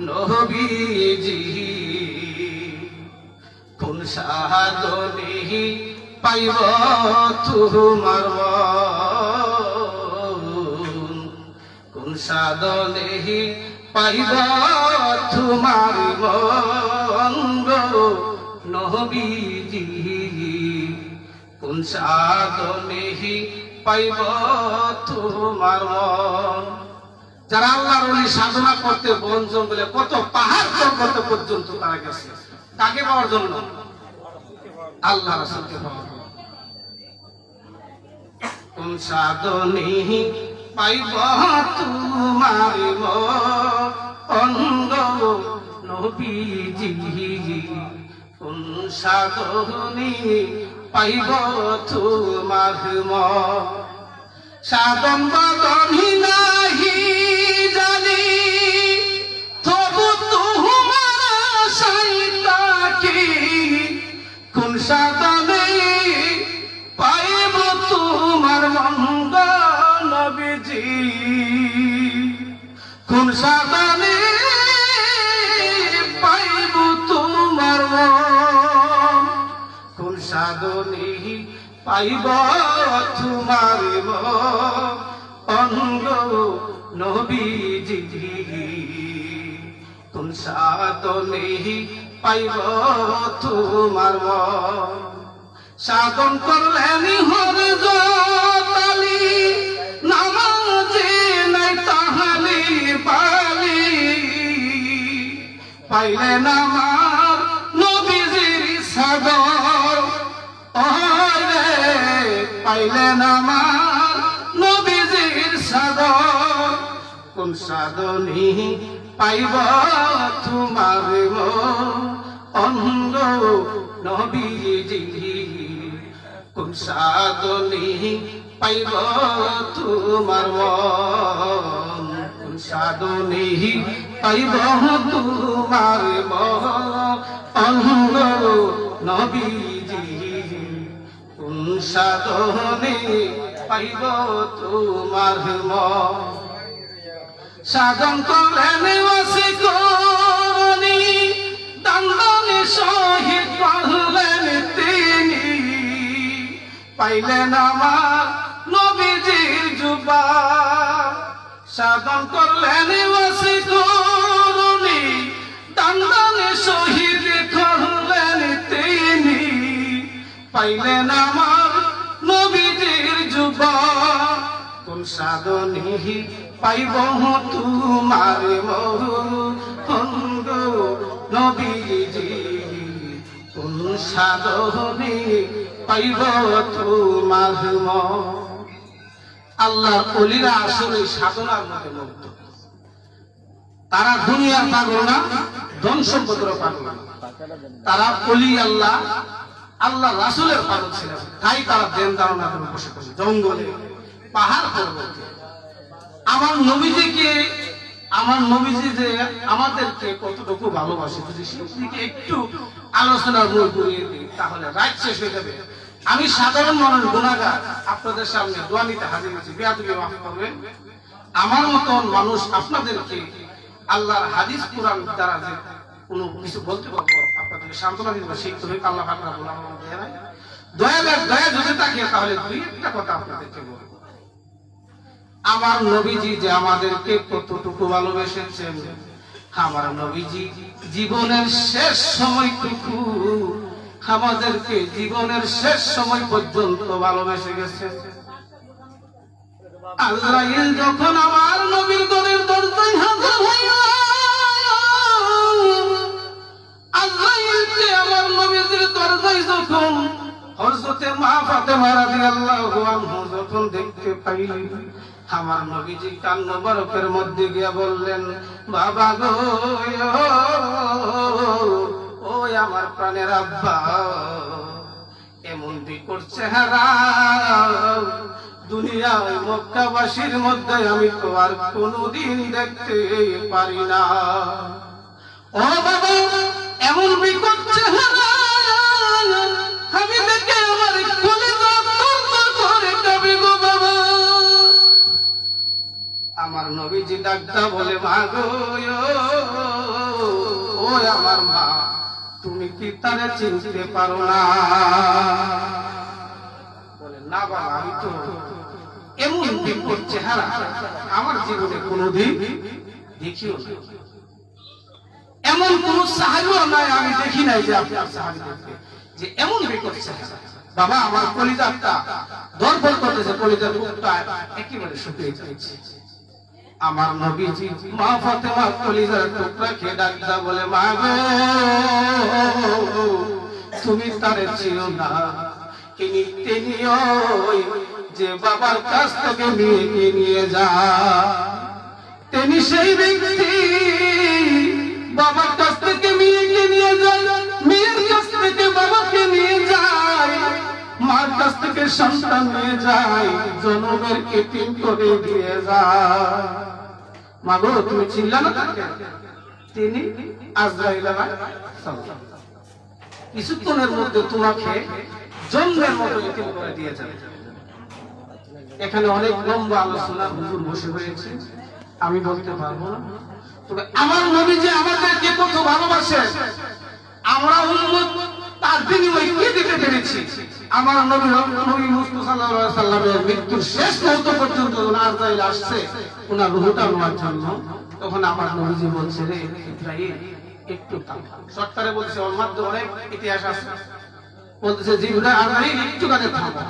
নবীজি কোন সাধনে পাইব তোমার মন, কোন সাধনে পাইব তোমার মন গো নবীজি, কোন সাধনে পাইব তোমার মন। যারা আল্লাহর ওলি সাধনা করতে বন জঙ্গলে কত পাহাড় পর্বত পর্যন্ত তারা গেছে, তাকে পাওয়ার জন্য, আল্লাহ রাসূলকে পাওয়ার জন্য। কোন সাধনে পাইব তোমার মন গো নবীজি, কোন সাধনে পাইব তোমার মন। সাধন বাদনি নাহি জানি তবু তোমার সাইতাকি, কোন সাধনে পাইব তোমার মঙ্গ নবীজি, কোন সাধনে পাইব তোমার মন, কোন সাধনে পাইব তোমার মন গো নবীজি, কোন সাধনে পাইব তোমার মন। সাধন করলেন হরজতালি নামাজে নাই তাহালি পালি, পাইলেন আমার নবীজির সাধন, পাইলেন আমার নবীজির সাধন, কোন সাধনে পাইব তোমার মন গো নবীজি, কোন সাধনে পাইব তোমার মন, কোন সাধনে পাইব তোমার মন গো নবীজি, কোন সাধনে পাইব তোমার মন। সাধন করলেন ওয়াসিকরণী দান্দনে শহীদ করলেন তিনি, পাইলেন আমার নবীজির জুবা। সাধন করলেন ওয়াসিকরণী দান্দনে শহীদ করলেন তিনি, পাইলেন আমার নবীজির জুবা। কোন সাধনে পাইব তোমার মন গো নবীজি, কোন সাধনে পাইব তোমার মন। আল্লাহর ওলিরা আসলে সাধনার মধ্যে মুগ্ধ, তারা দুনিয়ার পাগল না, ধন সম্পদের পাগল না, তারা ওলি আল্লাহ আল্লাহ রাসূলের পাগল ছিল। তাই তারা দেন ধারণা করে বসে বসে জঙ্গলে পাহাড় পর্বতে আমার নবীজিকে, আমার নবীজি যে আমাদেরকে কতটুকু ভালোবাসে যদি সেদিকে একটু আলোচনার মোড় ঘুরিয়ে দিই তাহলে রাত শেষ হয়ে যাবে। আমি সাধারণ মানুষ গুনাহগার, আপনাদের সামনে দোয়া নিতে হাজির হয়েছি, বেয়াদবি মাফ করবেন। আমার মতন মানুষ আপনাদেরকে আল্লাহর হাদিস কোরআন দ্বারা যে কোনো কিছু বলতে পারবো, আপনাদেরকে সান্ত্বনা দিব, শিখতে হবে। আল্লাহ পাক রব্বুল আলামিন দয়া যদি থাকে তাহলে দুই একটা কথা আপনাদেরকে বলবো। আমার নবীজি যে আমাদেরকে কতটুকু ভালোবেসেছেন, আমার নবীজি জীবনের শেষ সময়টুকু আমাদেরকে জীবনের শেষ সময় পর্যন্ত ভালোবেসে গেছে। আজরাইল যখন আমার নবীর ঘরের দরজায় হাজির হইল, আজরাইলকে আমার নবীর দরজায় যখন হযরতে মা ফাতেমা রাদিয়াল্লাহু আনহা যখন দেখতে পাইলেন, আমার নবীজি কান মোবারকের মধ্যে গিয়া বললেন, বাবা গো, ও আমার প্রাণের আব্বা, এমন বিকট চেহারা দুনিয়ায় মক্কাবাসীর মধ্যে আমি তো আর কোনোদিন দেখতে পারি না। ও বাবা, এমন বিকট চেহারা আমি দেখে আমার কলিজা তরতর করে কাঁপে গো বাবা। আমার নবীজি ডাকটা বলে মা গো ও আমার মা, তুমি কি তারে চিনতে পারো না? বলে না বাবা, আমি তো এমন বিপদ চেহারা আমার জীবনে কোনোদিন দেখিও না, এমন কোন সাহাবীও নাই আমি দেখি নাই যে আপনার সাহাবী দেখতে যে এমন বিপদ চেহারা। বাবা আমার কলিজাটা দরদর করতেছে, কলিজার বুকটা একেবারে শুকিয়ে যাচ্ছে। আমার নবীজি মা ফাতেমা কলিজার টুকরা খেয়ে ডাকটা বলে মা গো তুমি তারে চিনো না, তিনি যে বাবার কাছ থেকে মেয়েকে নিয়ে যা, তিনি সেই ব্যক্তি বাবার কাছ থেকে মেয়েকে নিয়ে যায়, মেয়ের কাছ থেকে বাবাকে নিয়ে যায়, মার কাছ থেকে সন্তান নিয়ে যায়, জনমের এতিম করে দিয়ে যায়। মা গো তুমি চিনলা না তাকে? তিনি আজরাইল কিছুক্ষণের মধ্যে তোমাকে জন্মের মতো এতিম করে দিয়ে যাবে। এখানে অনেক লম্বা আলোচনা হুজুর বসে হয়েছে, আমি বলতে পারবো না। তবে আমার নবী যে আমাদেরকে কত ভালোবাসে, আমরা উম্মত তার বিনিময়ে কি দিতে পেরেছি? আমার নবী মুস্তাফা সাল্লাল্লাহু আলাইহি সাল্লামের মৃত্যুর শেষ মুহূর্ত পর্যন্ত আজরাইল আসছে ওনার রূহটা নেওয়ার জন্য, তখন আমার নবীজি বলছে রে ইব্রাহিম একটু থাম। সরকারে বলছে ওর মধ্যে অনেক ইতিহাস আছে, বলতেছে জিবরাইল আজরাইল একটু কাছে থামো,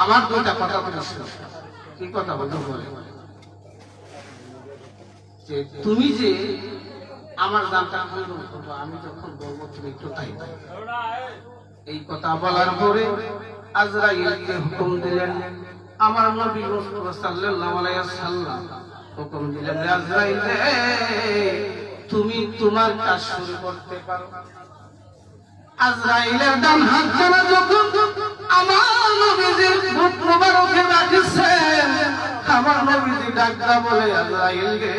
আমার দুইটা কথা তুমি শুনো। কি কথা বলতে বলে যে তুমি যে আমার জানটা খণ্ডন করবো, আমি যখন বলবো তুমি একটু তাই। এই কথা বলার পরে আজরাইলকে হুকুম দিলেন, আমার নবী মুস্তাফা সাল্লাল্লাহু আলাইহি ওয়াসাল্লাম হুকুম দিলেন আজরাইল তুমি তোমার কাজ শুরু করতে পারো। আজরাইলের ডান হাতখানা যখন আমার নবীজির বুক মোবারকে রাখছে, আমার নবীজি ডাকটা বলে আজরাইল রে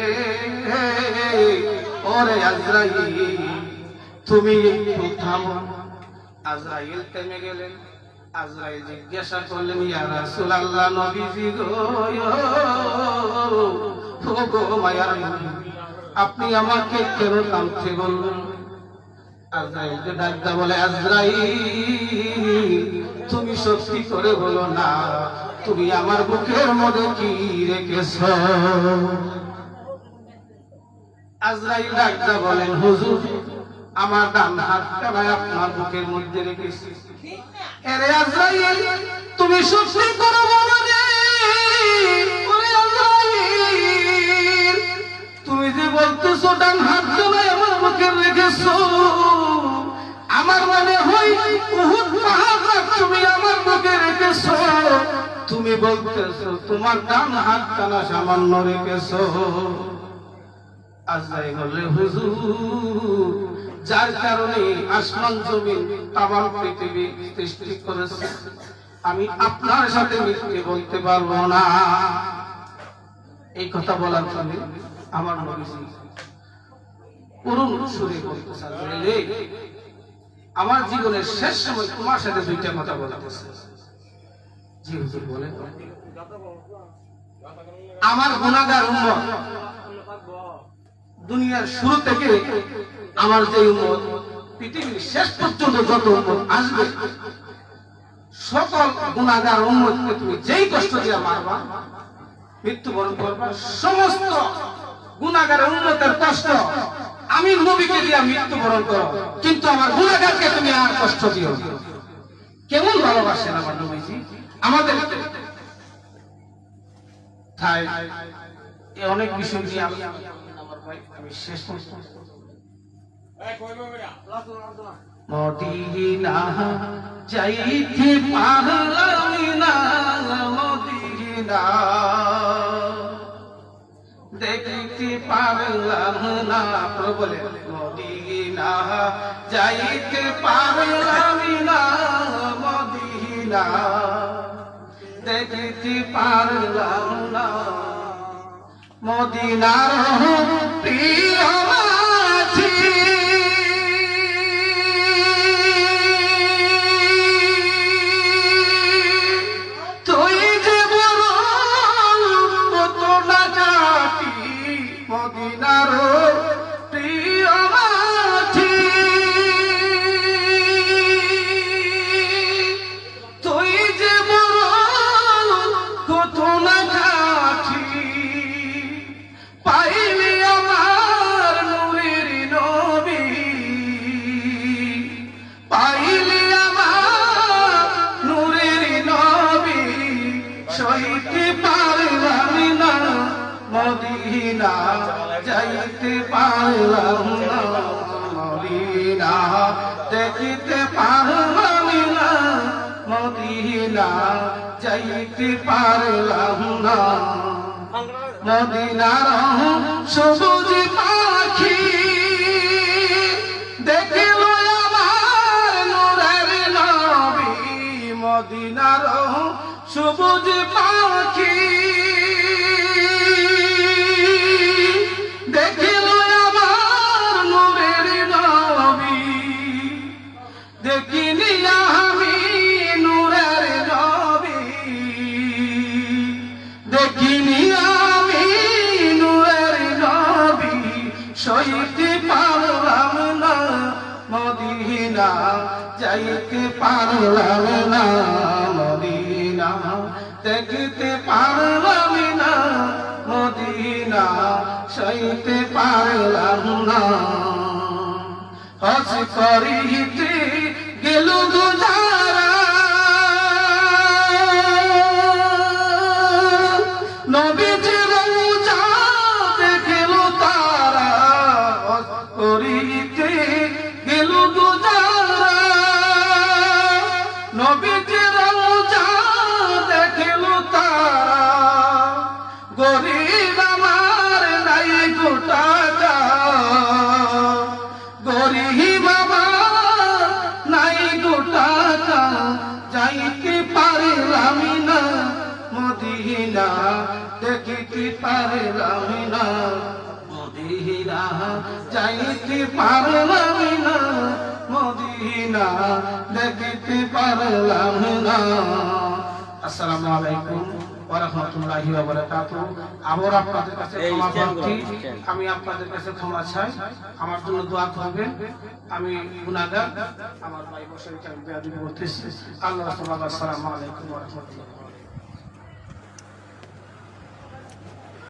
ওরে আজরাইল তুমি একটু থামো। আজরাইল থেমে গেলেন। আজরাইল জিজ্ঞাসা করলেন ইয়া রাসূলুল্লাহ নবীজি গো গো মায়ার নবী আপনি আমাকে কেন থামতে বললেন? আজরাইলকে ডাকটা বলে আজরাইল তুমি সত্যি করে বলো না, তুমি আমার বুকের মধ্যে কি রেখেছ? আজরাইল ডাকটা বলেন হুজুর আমার ডান হাতটা আপনার বুকের মধ্যে রেখেছি। আরে আজরাইল তুমি সত্যি করে বলো রে, ওরে আজরাইল তুমি যে বলতেছো ডান হাতটা আমার বুকে রেখেছো, আমার মনে হয় উহুদ পাহাড় তুমি আমার বুকে রেখেছো, তুমি বলতেছো তোমার ডান হাতটা না সামান্য রেখেছো। আজরাইল বলে হুজুর যার কারণে আসমান জমিন তামাম পৃথিবী সৃষ্টি করেছে আমি আপনার সাথে মিথ্যে বলতে পারবো না। এই কথা বলার ফলে আমার নবীজি করুণ সুরে বলতেছে আজরাইল আমার জীবনের শেষ সময় তোমার সাথে দুইটা কথা বলতেছে। জি হুজুর বলেন। আমার গুনাহগার উম্মত দুনিয়ার শুরু থেকে আমার যে উম্মত পৃথিবীর শেষ পর্যন্ত যত উম্মত আসবে সকল গুনাহগার উম্মতকে তুমি যেই কষ্ট দিয়ে মারবা মৃত্যুবরণ করবা, সমস্ত গুনাহগার উম্মতের কষ্ট আমি নবীকে দিয়ে মৃত্যুবরণ করো, কিন্তু আমার গুনাহগারকে তুমি আর কষ্ট দিও। কেমন ভালোবাসেন আমার নবীজি আমাদের। তাই অনেক বিষয় নিয়ে আমি শেষ মদিনা যাইতে পারলাম না, মদিনা দেখতে পারলাম না, বলে মদিনা যাইতে পারলাম না, মদিনা দেখতে পারলাম না, মদিনার প্রিয় মাঝি তুই যে বড় কত মদিনা যাইতে পারলাম না মদিনা দেখিতে পারলাম না মদিনা যাইতে পারলাম না মদিনার সবুজ পাখি দেখিল আমার নূরের নবী মদিনার সবুজ পাখি দেখিল আমার নূরের নবী দেখিনি আমি নূরের নবী দেখিনি আমি নূরের নবী সইতে পারলাম না মদিনা যাইতে পারলাম না মদিনা দেখতে পারলাম না মদিনা সইতে পারলাম না হস করিতে গেল গুজারা নবীজির রওজা দেখিল তারা হস করিতে গেল গুজারা নবীজির রওজা দেখিল তারা গরিব আমার নাই গোটাকা গরিব আমার নাই গোটাকা যাইতে পারলাম না মদিনা দেখিতে পারলাম না মদিনা যাইতে পারলাম না মদিনা দেখিতে পারলাম না আসসালামু আলাইকুম ওয়া রাহমাতুল্লাহি ওয়া বারাকাতুহু আবার আপনাদের কাছে ক্ষমা প্রার্থী আমি আপনাদের কাছে ক্ষমা চাই আমার জন্য দোয়া করবেন আমি গুনাহগার আমার ভাই বসে আমি বেয়াদবি করতেছি আল্লাহ তাআলা আসসালামু আলাইকুম ওয়া রাহমাতুল্লাহি